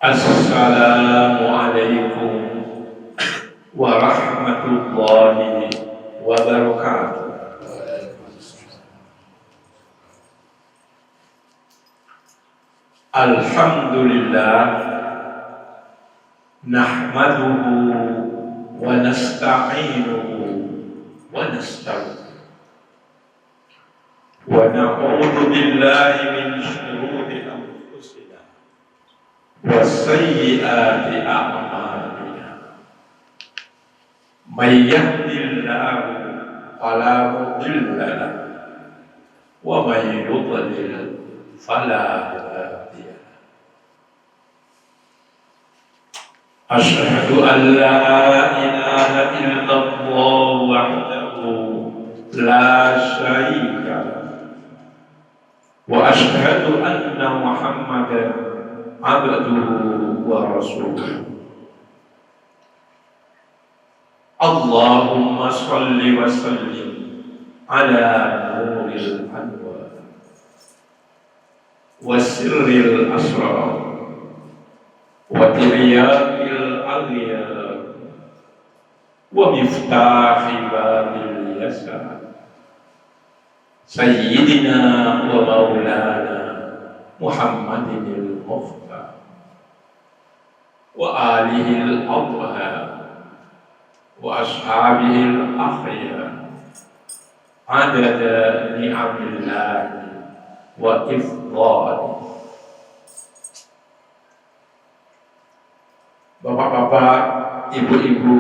Assalamualaikum warahmatullahi wabarakatuh. Alhamdulillah nahmaduhu wa nasta'inuhu wa nastaghfiruh wa na'udzu billahi min shururi anfusina wa sayyiati a'malina. May yahdihillahu fala mudilla lahu wa may yudlil fala hadiya lahu. Asyhadu an la ilaha illallah wahdahu la syarika lahu wa asyhadu anna Muhammadan abduhu wa rasuluh. Allahumma shalli wa sallim ala nuril anwar wa sirril asrar wa tiryaqil aghyar wa miftahi babil yasar sayyidina wa maulana Muhammadinil Mukhtar wa alihil adhar wa ashabihil akhyar adada ni'amillahi wa ifdhali. Bapak-bapak, ibu-ibu,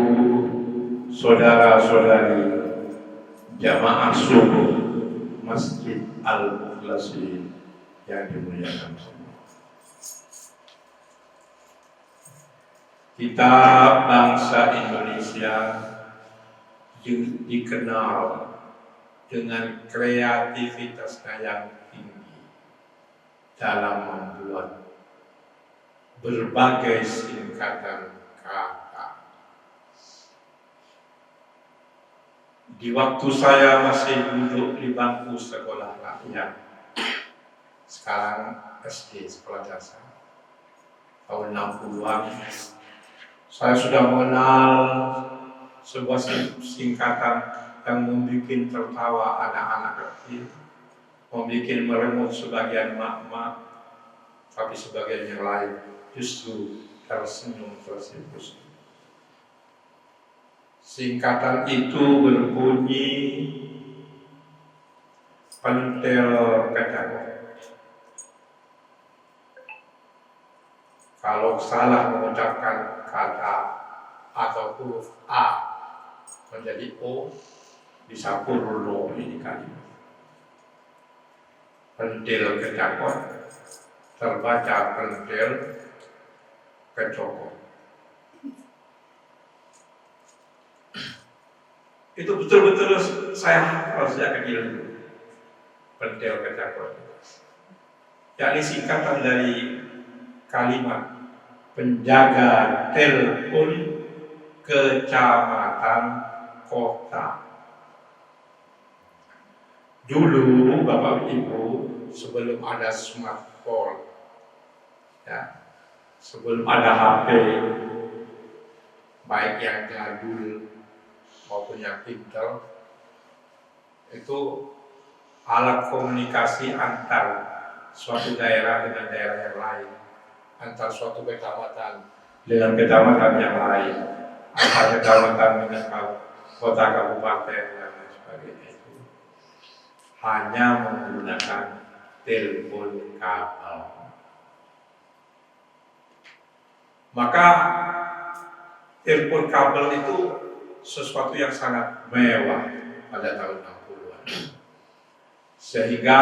saudara-saudari jamaah subuh Masjid Al-Mukhlasin yang dimuliakan semua. Kita bangsa Indonesia dikenal dengan kreativitasnya yang tinggi dalam membuat berbagai singkatan kata. Di waktu saya masih duduk di bangku sekolah rakyat, sekarang SD, sekolah dasar, tahun 60-an, saya sudah mengenal sebuah singkatan yang membuat tertawa anak-anak kecil, membuat merengut sebagian mak-mak, tapi sebagian yang lain justru tersenyum tersipu. Singkatan itu berbunyi pentil kedatangan. Kalau salah mengucapkan kata atau huruf A menjadi O, bisa purlo ini kalimat. Pentil kecakot terbaca pentil kecokot. Itu betul-betul saya hafal sejak kecil itu. Pentil kecakot. Yakni singkatan dari kalimat penjaga telepon kecamatan kota. Dulu Bapak Ibu, sebelum ada smartphone, ya, sebelum ada HP, baik yang jadul maupun yang pintar, itu alat komunikasi antar suatu daerah dengan daerah yang lain, antar suatu kecamatan dengan kecamatan yang lain, antar kecamatan dengan kota kabupaten dan lain sebagainya, itu hanya menggunakan telepon kabel. Maka telepon kabel itu sesuatu yang sangat mewah pada tahun 60-an. Sehingga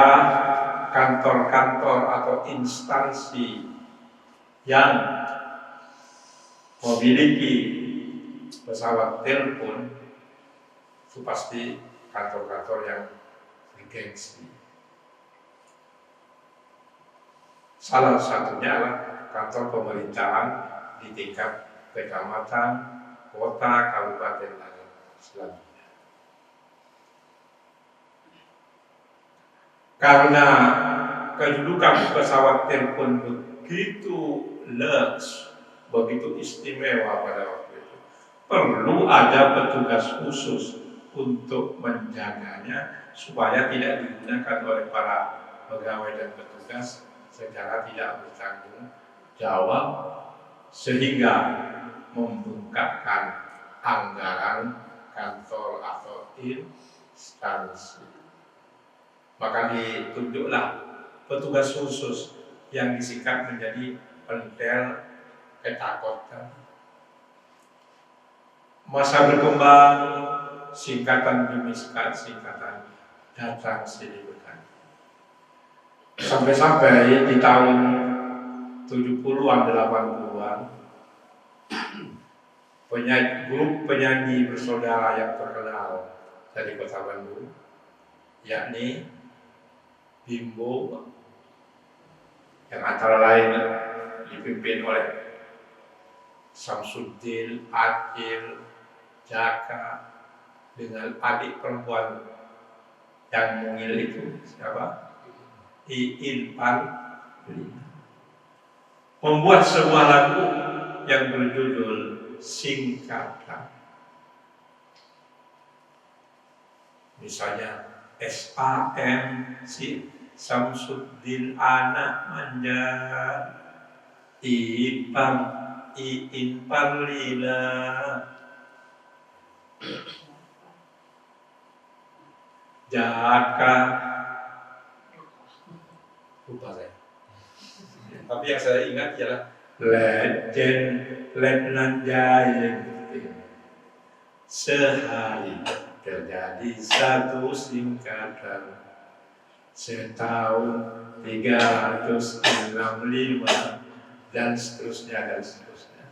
kantor-kantor atau instansi yang memiliki pesawat telepon itu pasti kantor-kantor yang bergengsi. Salah satunya adalah kantor pemerintahan di tingkat kecamatan, kota, kabupaten, dan selanjutnya. Karena kedudukan pesawat telepon begitu lux, begitu istimewa pada waktu itu. Perlu ada petugas khusus untuk menjaganya supaya tidak digunakan oleh para pegawai dan petugas secara tidak bertanggung jawab, sehingga membengkakkan anggaran kantor atau instansi. Maka ditunjuklah petugas khusus yang disingkat menjadi pentel ketakutan. Masa berkembang, singkatan demi singkatan datang silih berganti. Sampai-sampai di tahun 70-an 80-an grup penyanyi bersaudara yang terkenal dari Kota Bandung, yakni Bimbo, yang antara lain dipimpin oleh Samsudin, Akil, Jaka, dengan adik perempuan yang mungil itu siapa? Iin Pan, membuat sebuah lagu yang berjudul Singkatan. Misalnya SAM, si Samsudin anak manja, Iin Parlila, Jaka, lupa saya. Tapi yang saya ingat ialah Letnan Jaya. Sehari terjadi satu singkatan, setahun 365, dan seterusnya dan seterusnya.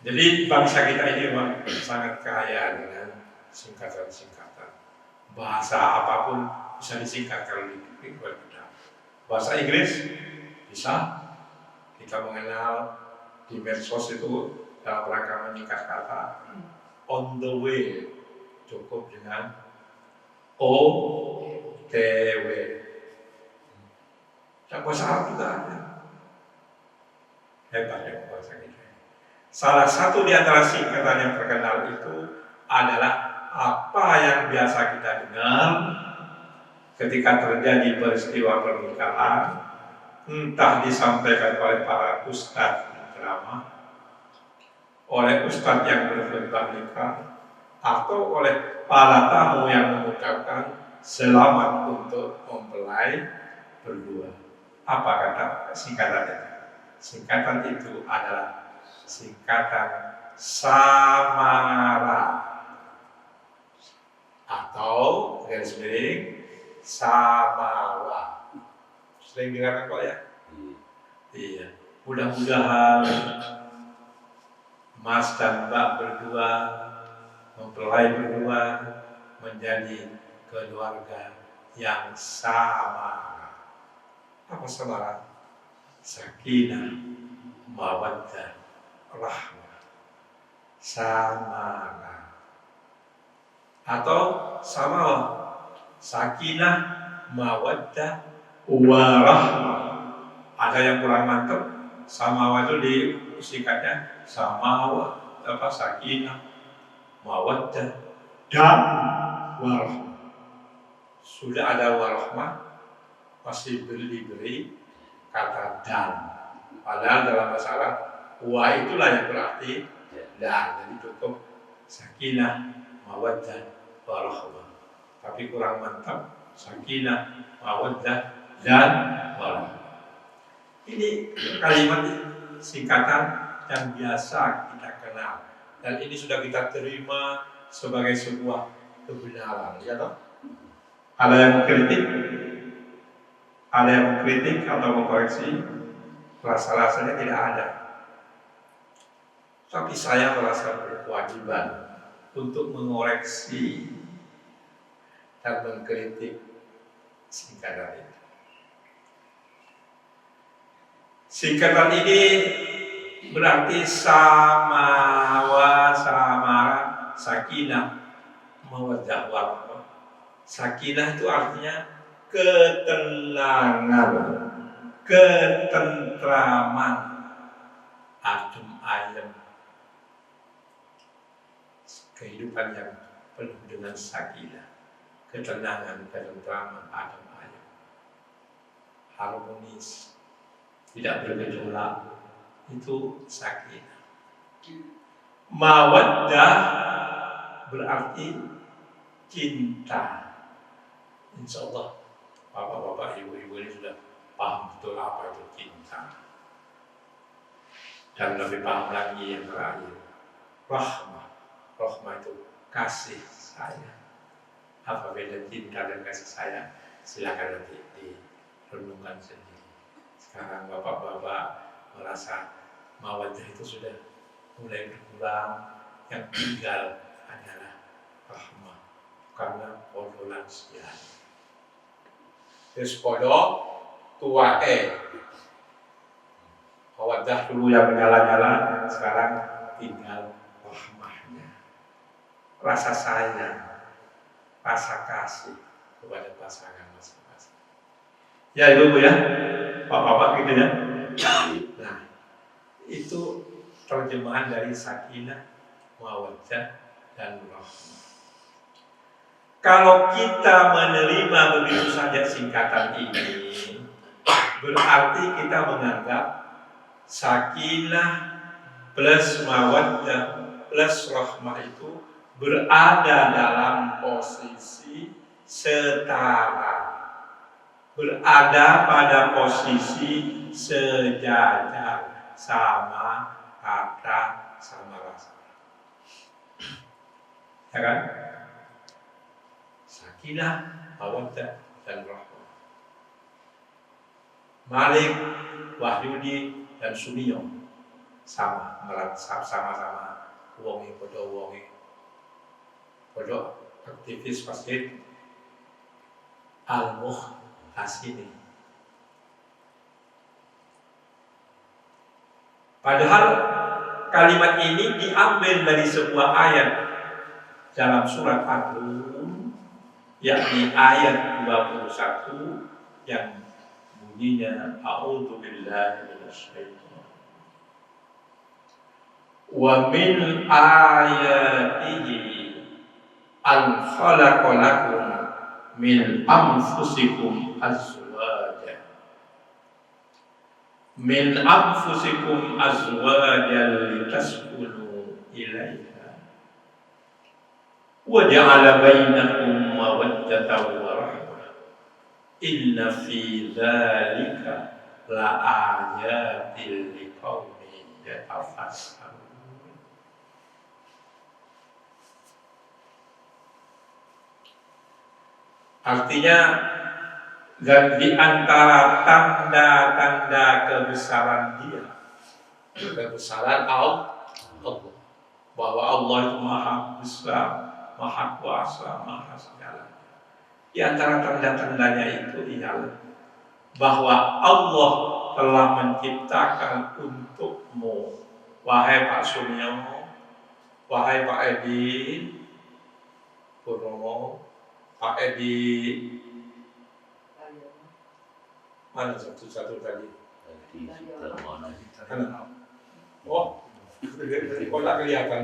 Jadi bangsa kita ini memang sangat kaya dengan singkatan-singkatan. Bahasa apapun bisa disingkat kalau dibuat kita. Bahasa Inggris bisa, kita mengenal di medsos itu dalam rangka menyingkat kata on the way, cukup dengan OTW. Dan bahasa Arab juga ada. Hebat ya bahasa kita. Salah satu di antara singkatan yang terkenal itu adalah apa yang biasa kita dengar ketika terjadi peristiwa pernikahan, entah disampaikan oleh para ustadz drama, oleh ustadz yang berkhutbah nikah, atau oleh para tamu yang mengucapkan selamat untuk mempelai berdua. Apa kata singkatannya? Singkatan itu adalah singkatan samara atau garis miring samawa. Sering dengar kok ya? Iya. Mudah-mudahan Mas dan Mbak berdua, mempelai berdua, menjadi keluarga yang samara. Apa samara? Sakinah, mawaddah, rahmah. Samara. Atau samawa, sakinah, mawaddah, warahmah. Ada yang kurang mantap, samawa itu disingkatnya samawa, apa sakinah, mawaddah, dan warahmah. Sudah ada warahmah, masih diberi kata dan. Padahal dalam bahasa Arab, wa itulah yang berarti dan. Jadi cukup sakinah, mawaddah, warahmah. Tapi kurang mantap, sakinah, mawaddah, dan warahmah. Ini kalimat singkatan yang biasa kita kenal, dan ini sudah kita terima sebagai sebuah kebenaran, ya toh? Ada yang mengkritik, ada yang mengkritik atau mengkoreksi, rasa-rasanya tidak ada. Tapi saya merasa berkewajiban untuk mengoreksi dan mengkritik singkatan ini. Singkatan ini berarti samawa, samara, sakinah, mawaddah, warahmah. Sakinah itu artinya ketenangan. ketentraman, adem ayem, kehidupan yang penuh dengan sakinah, ketenangan, ketentraman, adem ayem, harmonis, tidak bergejolak, itu sakinah. Mawaddah berarti cinta. Insya Allah bapak-bapak, ibu-ibu ini sudah paham betul apa itu cinta. Dan lebih paham lagi yang terakhir, rahmah. Rahmah itu kasih sayang. Apa beda cinta dan kasih sayang? Silakan nanti direnungkan sendiri. Sekarang bapak-bapak merasa mawaddah itu sudah mulai berkurang, yang tinggal adalah rahmah, karena podo lansia. Terus podo tuae, mawaddah dulu yang menyala-nyala, sekarang tinggal rahmahnya, rasa sayang, rasa kasih kepada pasangan masing-masing. Ya ibu ya, bapak-bapak gitu ya. Nah, itu terjemahan dari sakinah, mawaddah, dan rahmah. Kalau kita menerima begitu saja singkatan ini, berarti kita menganggap sakinah plus mawaddah plus rahmah itu berada dalam posisi setara, berada pada posisi sejajar, sama kata, sama rasa. Ya kan? Sakinah, mawaddah, dan rahmah. Malik, Wahyudi, dan Sumiyo sama-sama wonge podo aktivis masjid Al-Muhtasini. Padahal kalimat ini diambil dari sebuah ayat dalam surat Ad-Rum, yakni ayat 21 yang bunyinya a'udzu billahi minasyaitonir wa min ayatihi an khalaqa lakum min anfusikum azwajan litaskunu ilaiha wa ja'ala bainakum mawaddatan wa rahmah inna fi dzalika la ayatil liqaumin yatafakkarun. Artinya, dan di antara tanda-tanda kebesaran Dia, kebesaran Allah, bahwa Allah itu maha besar, maha kuasa, maha segala. Di antara tanda-tandanya itu ialah bahwa Allah telah menciptakan untukmu, wahai Pak Sumio, wahai Pak Edi Purnomo, Pak Edi mana satu-satu tadi? Oh, kok kelihatan?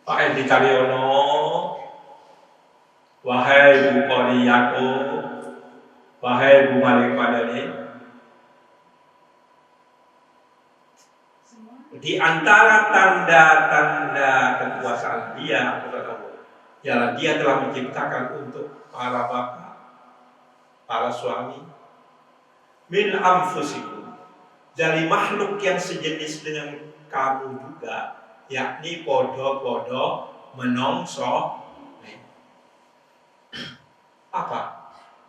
Pak Edi Karyono, wahai Bu Kori Yaakob, wahai Bu Malik Madani. Di antara tanda-tanda kekuasaan Dia, ialah Dia telah menciptakan untuk para bapak, para suami, min anfusikum, dari makhluk yang sejenis dengan kamu juga, yakni podo-podo menongso apa?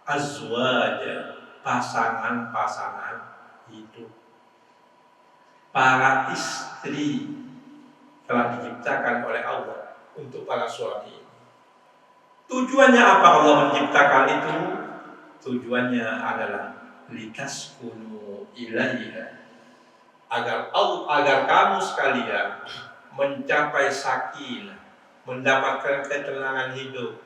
Azwaja, pasangan-pasangan hidup. Para istri telah diciptakan oleh Allah untuk para suami. Tujuannya apa Allah menciptakan itu? Tujuannya adalah litaskunu ilaiha, agar kamu sekalian mencapai sakinah, mendapatkan ketenangan hidup.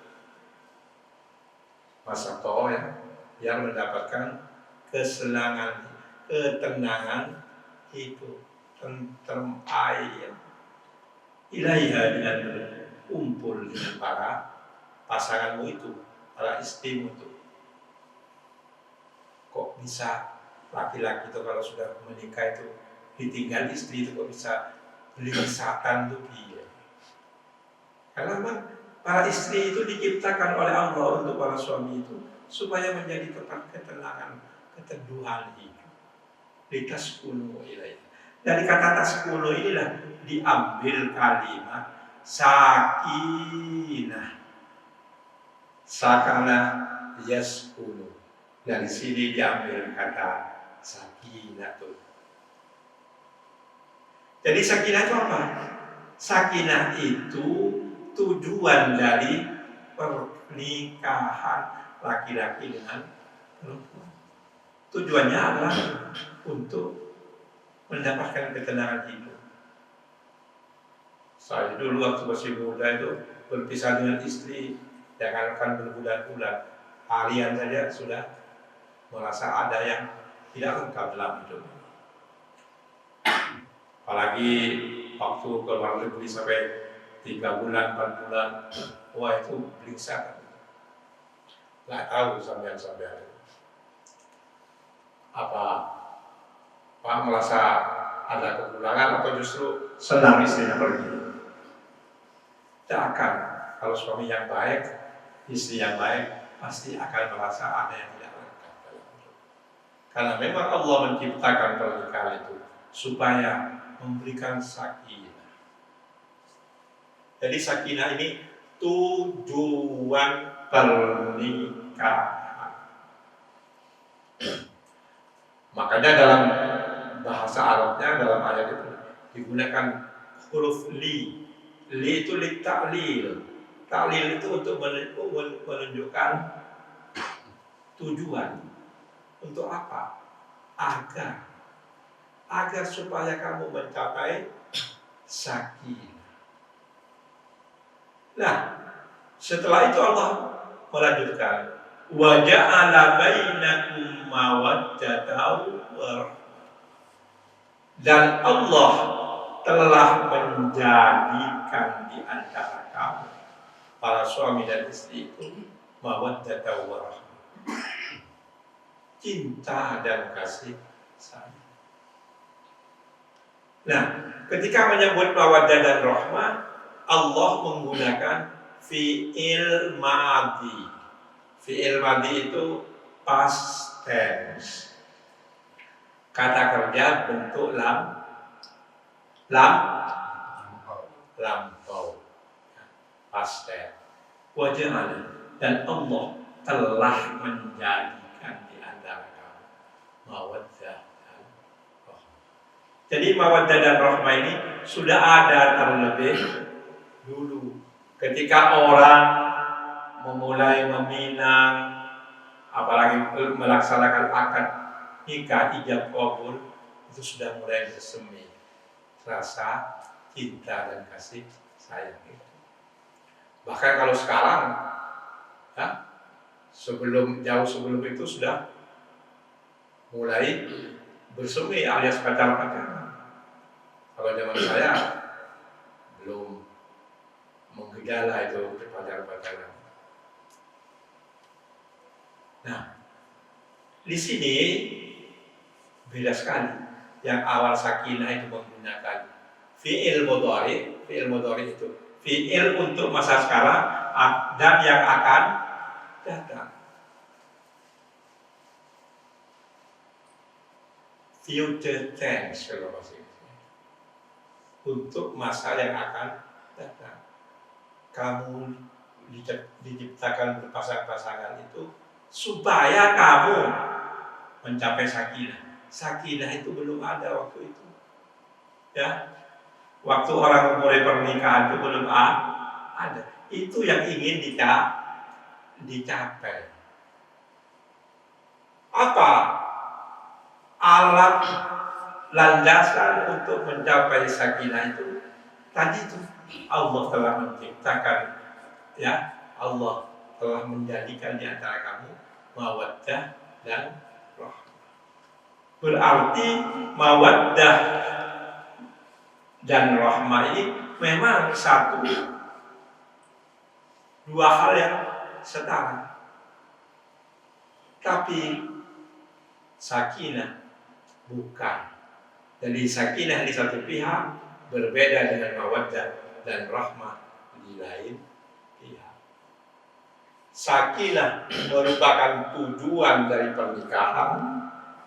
Masa toh ya, yang mendapatkan kesenangan, ketenangan hidup, tentrem ayem. Ilaiha, dengan berkumpul dengan para pasanganmu itu, para istrimu itu. Kok bisa laki-laki itu kalau sudah menikah itu ditinggal istri itu kok bisa beli kesatan tuh dia? Karena memang para istri itu diciptakan oleh Allah untuk para suami itu supaya menjadi tempat ketenangan, keteduhan hidup. Litaskunu ilaiha. Dari kata taskunu inilah diambil kalimat sakinah. Sakana yaskunu. Dari sini diambil kata sakinah tuh. Jadi sakinah itu apa? Sakinah itu tujuan dari pernikahan laki-laki dengan perempuan. Tujuannya adalah untuk mendapatkan ketenangan hidup. Saya dulu waktu masih muda itu berpisah dengan istri, jangankan berbulan-bulan, harian saja sudah merasa ada yang tidak lengkap dalam hidup. Apalagi waktu keluar negeri sampai 3 bulan, 4 bulan, wah itu gelisah. Nggak tahu sampean apa merasa ada kekurangan atau justru senang istrinya pergi. Tidak akan. Kalau suami yang baik, istri yang baik, pasti akan merasa ada yang tidak lengkap dalam hidup. Karena memang Allah menciptakan pernikahan itu supaya memberikan sakinah. Jadi sakinah ini tujuan pernikahan. Makanya dalam bahasa Arabnya, dalam ayat itu digunakan huruf li. Li itu li ta'lil. Ta'lil itu untuk menunjukkan tujuan. Untuk apa? Agar supaya kamu mencapai sakinah. Nah, setelah itu Allah melanjutkan, wa ja'ala bainakum mawaddatan wa rahmah. Dan Allah telah menjadikan di antara kamu, para suami dan istri itu, mawaddatan wa rahmah, cinta dan kasih sayang. Nah, ketika menyebut mawaddah dan rahmah, Allah menggunakan fi'il madhi. Fi'il madhi itu past tense. Kata kerja bentuk lampau. Past tense. Wajah, dan Allah telah menjadikan di antara kamu mawaddah. Jadi mawaddah dan rahmah ini sudah ada terlebih dulu. Ketika orang memulai meminang, apalagi melaksanakan akad nikah, ijab qabul, itu sudah mulai bersemi rasa cinta dan kasih sayang itu. Bahkan kalau sekarang, ya, jauh sebelum itu sudah mulai bersemi alias pacaran. Kalau zaman saya belum menggejala itu pacaran. Nah, di sini beda sekali. Yang awal sakinah itu menggunakan fi'il mudhari itu fi'il untuk masa sekarang dan yang akan datang. Future tense kalau bahasa Inggrisnya. Untuk masa yang akan datang. Kamu diciptakan berpasang-pasangan itu supaya kamu mencapai sakinah. Sakinah itu belum ada waktu itu. Ya. Waktu orang memulai pernikahan itu belum ada. Itu yang ingin dicapai. Apa alat landasan untuk mencapai sakinah itu? Tadi itu Allah telah menciptakan, ya, Allah telah menjadikan di antara kamu mawaddah dan rahmah. Berarti mawaddah dan rahmah ini memang satu dua hal yang setara. Tapi sakinah bukan. Jadi sakinah di satu pihak berbeda dengan mawaddah dan rahmah di lain pihak. Sakinah merupakan tujuan dari pernikahan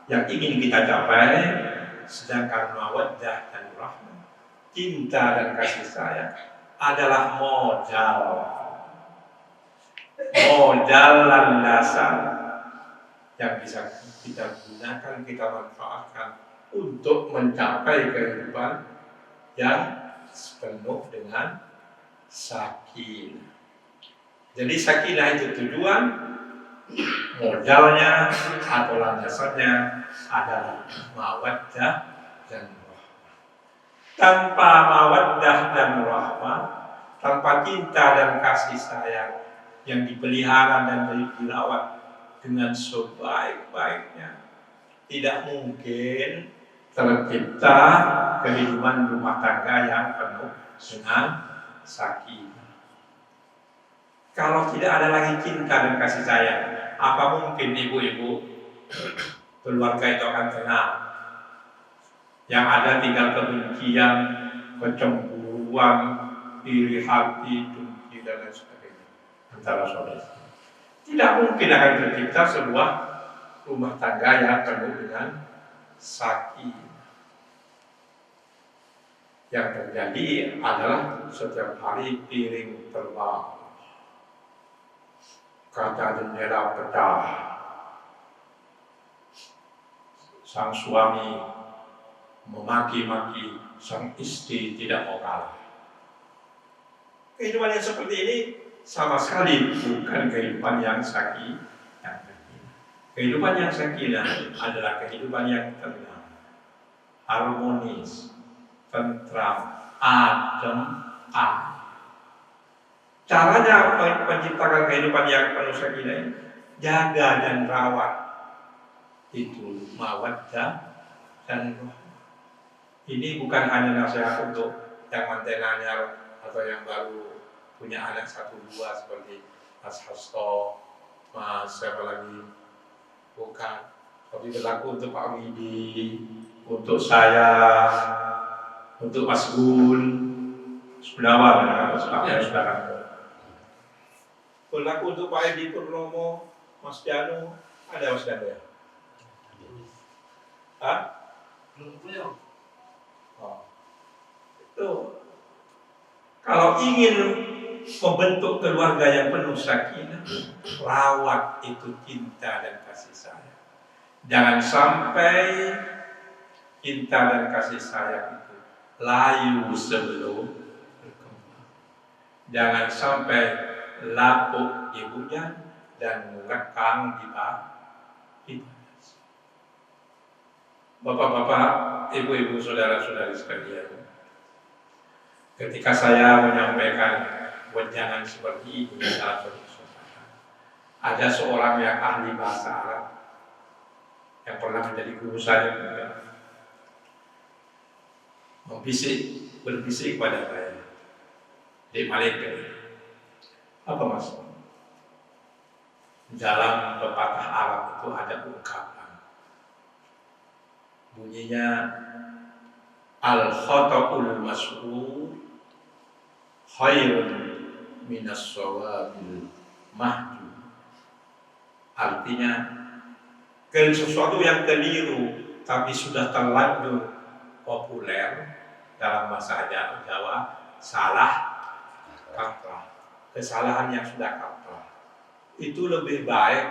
yang ingin kita capai, sedangkan mawaddah dan rahmah, cinta dan kasih sayang adalah modal landasan yang bisa kita gunakan, kita manfaatkan untuk mencapai kehidupan yang penuh dengan sakinah. Jadi sakinah itu tujuan, modalnya atau landasannya adalah mawaddah dan rahmah. Tanpa mawaddah dan rahmah, tanpa cinta dan kasih sayang yang dipelihara dan dirawat dengan sebaik-baiknya, tidak mungkin tercipta kehidupan rumah tangga yang penuh dengan sakinah. Kalau tidak ada lagi cinta dan kasih sayang, apa mungkin ibu-ibu keluarga itu akan tenang? Yang ada tinggal kebencian, kecemburuan, iri hati, dengki dan lain sebagainya antara saudara. Tidak mungkin akan tercipta sebuah rumah tangga yang penuh dengan sakinah. Yang terjadi adalah setiap hari piring terbang, kaca jendela pecah, sang suami memaki-maki sang istri tidak mau kalah. Kehidupan yang seperti ini sama sekali bukan kehidupan yang sakinah. Kehidupan yang sakinah adalah kehidupan yang tenang, harmonis, tentram, adem, aman. Caranya menciptakan kehidupan yang penuh sakinah ini, jaga dan rawat itu mawaddah dan rahmah. Ini bukan hanya nasihat untuk yang manten anyar atau yang baru punya anak 1-2 seperti Mas Hasto, Mas siapa lagi, bukan. Tapi berlaku untuk Pak Widi, untuk saya, untuk Mas Gun, Sudawan, saudara. Berlaku untuk Pak Edi Purnomo, Mas Janu, ada Mas Janu ya? Hah? Belum. Oh. Itu kalau ingin membentuk keluarga yang penuh sakinah, rawat itu cinta dan kasih sayang. Jangan sampai cinta dan kasih sayang itu layu sebelum berkembang. Jangan sampai lapuk di hujan dan lekang di panas. Bapak-bapak, ibu-ibu, saudara-saudari sekalian, ketika saya menyampaikan wejangan seperti ini dalam suasana, ada seorang yang ahli bahasa Arab yang pernah menjadi guru saya juga berbisik kepada saya, di Malaysia. Apa maksud? Dalam pepatah Arab itu ada ungkapan, bunyinya al-khata'ul mas'ul khairun minas shawabil mahjub. Artinya, sesuatu yang keliru tapi sudah terlanjur populer dalam bahasa Jawa, salah kaprah. Kesalahan yang sudah kaprah itu lebih baik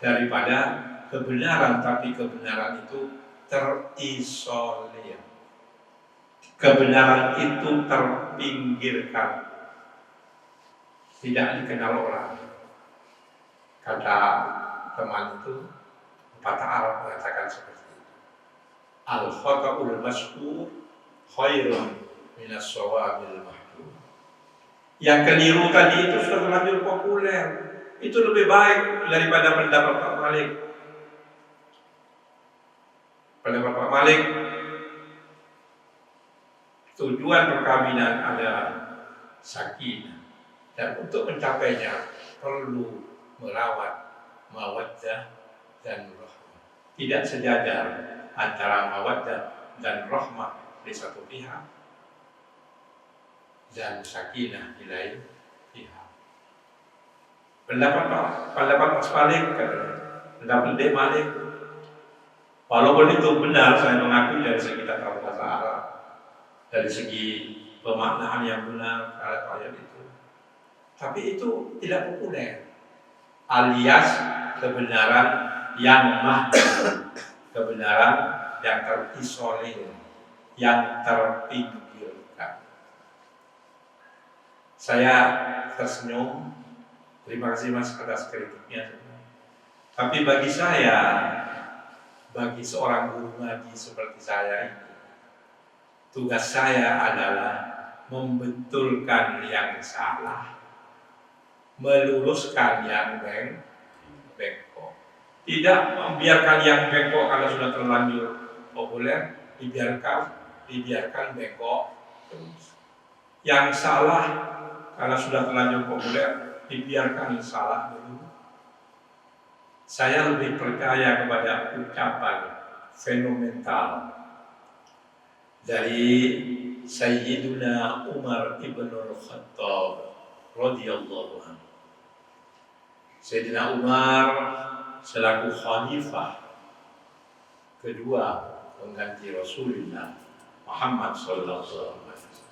daripada kebenaran, tapi kebenaran itu terisolir. Kebenaran itu terpinggirkan, tidak dikenal orang. Kata teman itu, pepatah Arab mengatakan seperti itu. Al-khata'ul mas'ul khairun minas shawabil mahjub. Yang keliru tadi itu sudah terlanjur populer, itu lebih baik daripada pendapat Pak Malik. Pendapat Pak Malik, tujuan perkawinan adalah sakinah, dan untuk mencapainya perlu merawat mawaddah dan rahmah. Tidak sejajar antara mawaddah dan rahmah di satu pihak dan sakinah di lain pihak. Pendapat Mas Malik, pendapat Dek Malik, walaupun itu benar, saya mengakui dari segi tata bahasa Arab, dari segi pemaknaan yang benar ayat itu, tapi itu tidak populer, alias kebenaran yang mahal, kebenaran yang terisolir, yang terpinggirkan. Saya tersenyum, terima kasih Mas atas kritiknya. Tapi bagi saya, bagi seorang guru ngaji seperti saya ini, tugas saya adalah membetulkan yang salah, meluruskan yang bengkok. Tidak membiarkan yang bengkok karena sudah terlanjur populer, dibiarkan bengkok terus. Yang salah karena sudah terlanjur populer, dibiarkan salah dulu. Saya lebih percaya kepada ucapan fenomenal dari Sayyiduna Umar ibn al-Khattab radhiyallahu anhu. Sayyidina Umar selaku khalifah kedua pengganti Rasulullah Muhammad sallallahu alaihi wasallam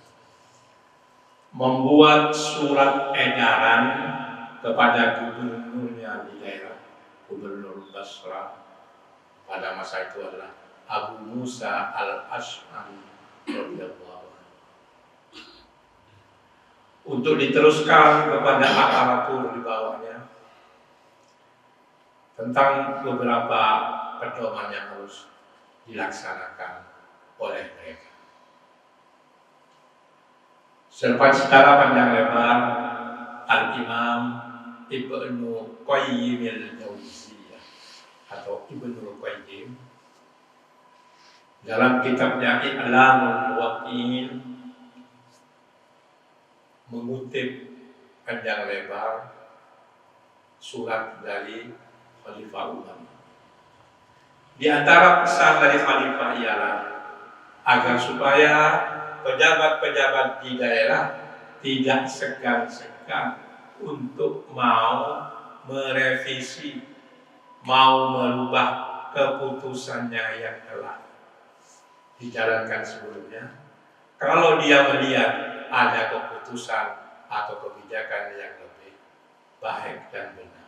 membuat surat edaran kepada gubernurnya di daerah, Gubernur Basra pada masa itu adalah Abu Musa al-Ash'ari radhiyallahu anhu, untuk diteruskan kepada aparatur di bawahnya tentang beberapa pedoman yang harus dilaksanakan oleh mereka. Secara panjang lebar, Al-Imam Ibnu Qayyim al-Jauziyah atau Ibnu Qayyim dalam kitabnya I'lamul Muwaqqi'in mengutip panjang lebar surat dari Khalifah Umar. Di antara pesan dari Khalifah ialah agar supaya pejabat-pejabat di daerah tidak segan-segan untuk mau merevisi, mau merubah keputusannya yang telah dijalankan sebelumnya. Kalau dia melihat ada keputusan atau kebijakan yang lebih baik dan benar.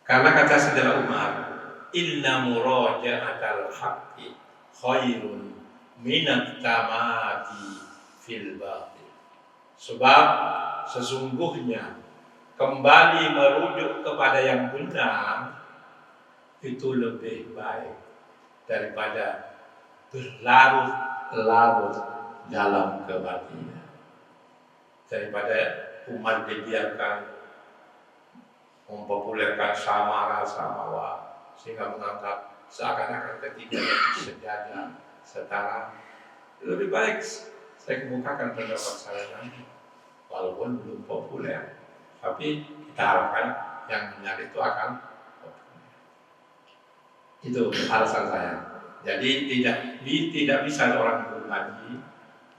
Karena kata Saudara Umar, inna muraja'atal haqqi khairun minat tamadi fil batil. Sebab sesungguhnya kembali merujuk kepada yang benar itu lebih baik daripada berlarut-larut dalam kebatilan. Daripada umat dibiarkan mempopulerkan samara samawa sehingga menganggap seakan-akan ketiganya sejajar, setara. Lebih baik saya kemukakan pendapat saya nanti, walaupun belum populer, tapi kita harapkan yang benar itu akan populer. Itu alasan saya. Jadi tidak bisa seorang guru ngaji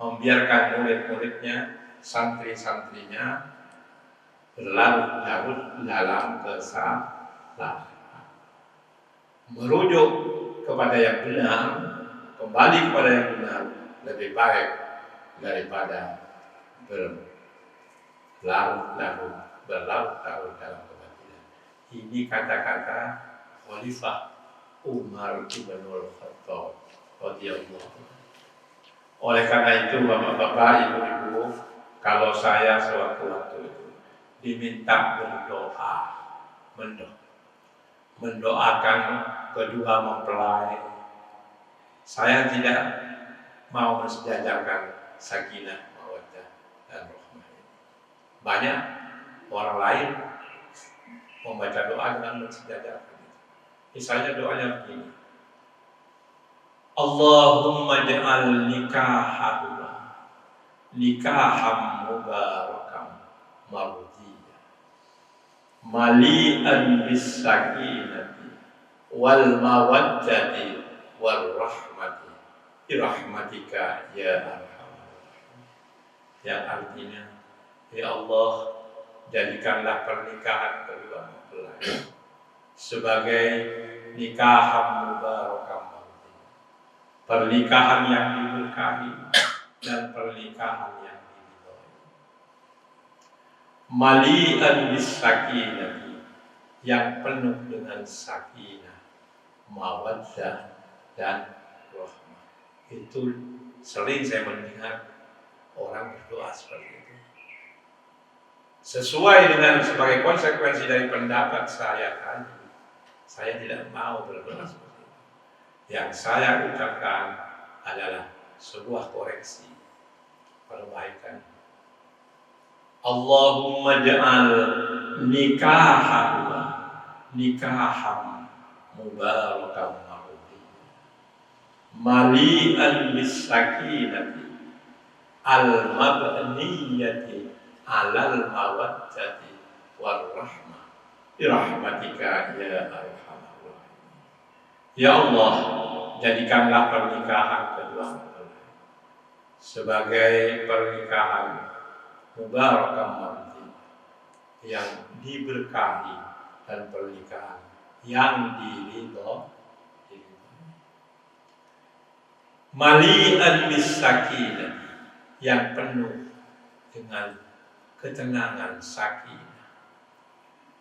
membiarkan murid-muridnya, santri-santrinya berlarut-larut dalam kesalahan. Merujuk kepada yang benar, kembali kepada yang benar lebih baik daripada berlarut-larut dalam kebatilan. Ini kata-kata Khalifah Umar bin Al-Khattab radhiyallahu anhu. Oleh karena itu Bapak-bapak, Ibu-ibu, kalau saya sewaktu-waktu itu diminta berdoa, mendoakan kedua mempelai, saya tidak mau mensejajarkan sakinah, mawaddah, dan rahmah. Banyak orang lain membaca doa dengan mensejajarkan. Misalnya doanya begini, Allahumma ja'al nikaham mubarakam mardiyah mali'an bis sakinati wal mawaddati wal rahmati birahmatika ya arhamar rahimin. Yang artinya, ya Allah, jadikanlah pernikahan kedua mempelai sebagai nikaham mubarakam, pernikahan yang diberkahi dan pernikahan yang diridhoi. Mali'an bis sakinati, yang penuh dengan sakinah, mawaddah dan rahmah. Itu sering saya mendengar orang berdoa seperti itu. Sesuai dengan sebagai konsekuensi dari pendapat saya tadi, saya tidak mau berdoa seperti itu. Yang saya ucapkan adalah sebuah koreksi, perbaikan. Allahumma ja'al nikaham mubarakam mardiyah mali'an bis sakinati al mabniyati alal mawaddati war rahmah birahmatika ya arhamar rahimin. Ya Allah, jadikanlah pernikahan kedua mempelai sebagai pernikahan mubarakam mardiyah yang diberkahi dan pernikahan yang diridhoi. Mali'an bis sakinah, yang penuh dengan ketenangan sakinah.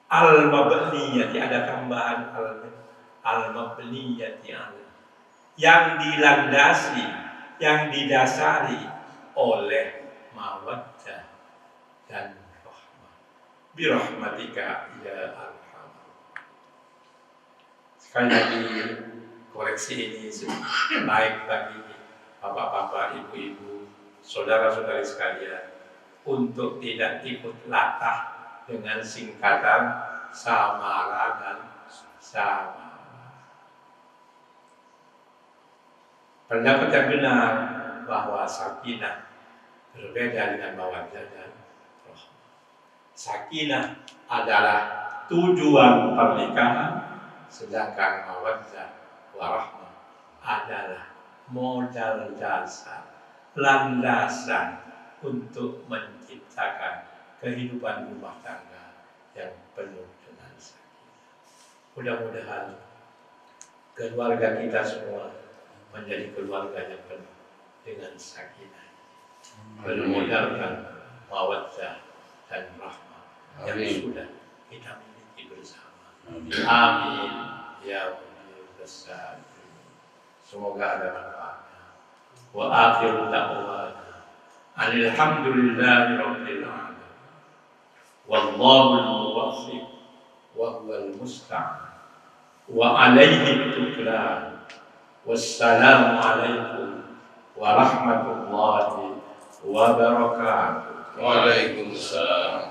Al-mabniyati, ada tambahan al-mabniyati, yang dilandasi, yang didasari oleh mawaddah dan rahmah. Birahmatika ya arhamar. Sekali lagi, koreksi ini baik bagi bapak-bapak, ibu-ibu, saudara-saudari sekalian, untuk tidak ikut latah dengan singkatan samara dan samara. Pendapat yang benar bahwa sakinah berbeda dengan mawaddah dan rahmah. Sakinah adalah tujuan pernikahan, sedangkan mawaddah warahmah adalah modal dasar, landasan untuk menciptakan kehidupan rumah tangga yang penuh dengan sakinah. Mudah-mudahan keluarga kita semua menjadi keluarga yang penuh dengan sakinah, bermodalkan mawaddah dan rahmah yang sudah kita miliki bersama. Amin ya rabbal alamin. Semoga ada manfaatnya. Wa akhiru da'wana alhamdulillahi rabbil alamin. Wallahul muwaffiq wa huwal musta'an wa alaihi tuklan. Wassalamu alaikum warahmatullahi wabarakatuh. Waalaikumsalam.